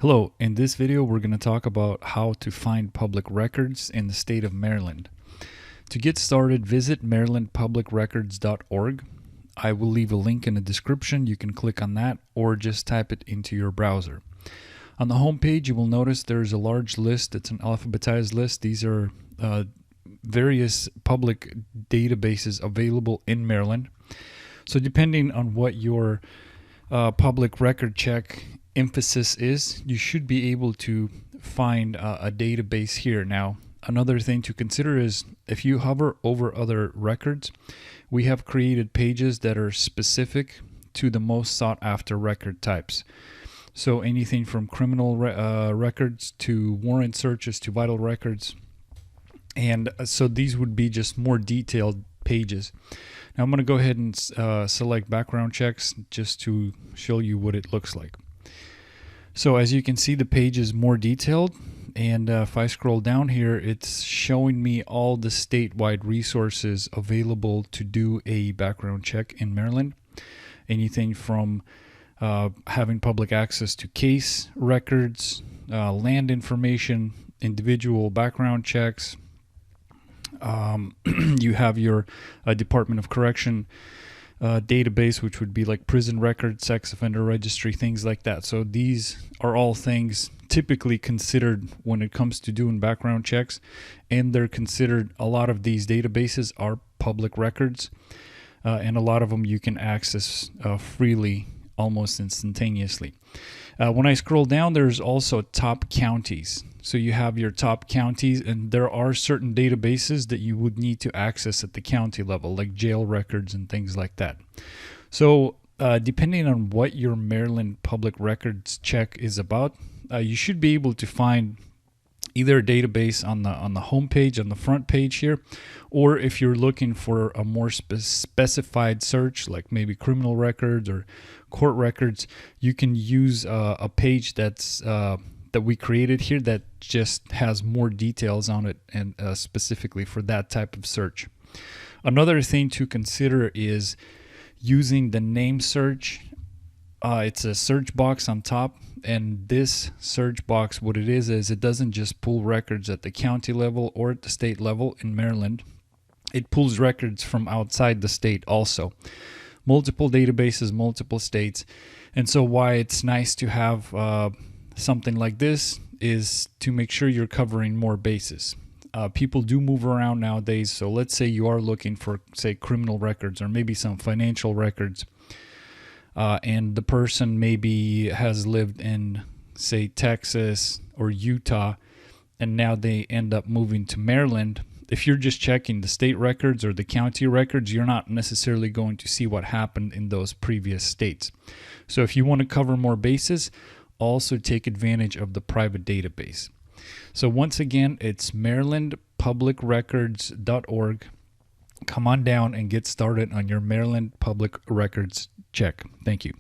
Hello, in this video we're going to talk about how to find public records in the state of Maryland. To get started, visit marylandpublicrecords.org. I will leave a link in the description. You can click on that or just type it into your browser. On the home page you will notice there's a large list. It's an alphabetized list. These are various public databases available in Maryland. So depending on what your public record check emphasis is, you should be able to find a database here. Now, another thing to consider is if you hover over other records, we have created pages that are specific to the most sought after record types. So anything from criminal records to warrant searches to vital records. And so these would be just more detailed pages. Now I'm going to go ahead and select background checks just to show you what it looks like. So as you can see, the page is more detailed, and if I scroll down here, it's showing me all the statewide resources available to do a background check in Maryland. Anything from having public access to case records, land information, individual background checks. You have your Department of Correction database, which would be like prison records, sex offender registry, things like that. So these are all things typically considered when it comes to doing background checks, and they're considered, a lot of these databases are public records, and a lot of them you can access freely, almost instantaneously. When I scroll down, there's also top counties. So you have your top counties, and there are certain databases that you would need to access at the county level, like jail records and things like that. So depending on what your Maryland public records check is about, you should be able to find either a database on the home page, on the front page here, or if you're looking for a more specified search, like maybe criminal records or court records, you can use a page that's that we created here that just has more details on it, and specifically for that type of search. Another thing to consider is using the name search. It's a search box on top, and this search box, what it is it doesn't just pull records at the county level or at the state level in Maryland. It pulls records from outside the state also. Multiple databases, multiple states. And so why it's nice to have something like this is to make sure you're covering more bases. People do move around nowadays, so let's say you are looking for, say, criminal records or maybe some financial records, and the person maybe has lived in, say, Texas or Utah, and now they end up moving to Maryland. If you're just checking the state records or the county records, you're not necessarily going to see what happened in those previous states. So if you want to cover more bases, also take advantage of the private database. So once again, it's marylandpublicrecords.org. Come on down and get started on your Maryland public records check. Thank you.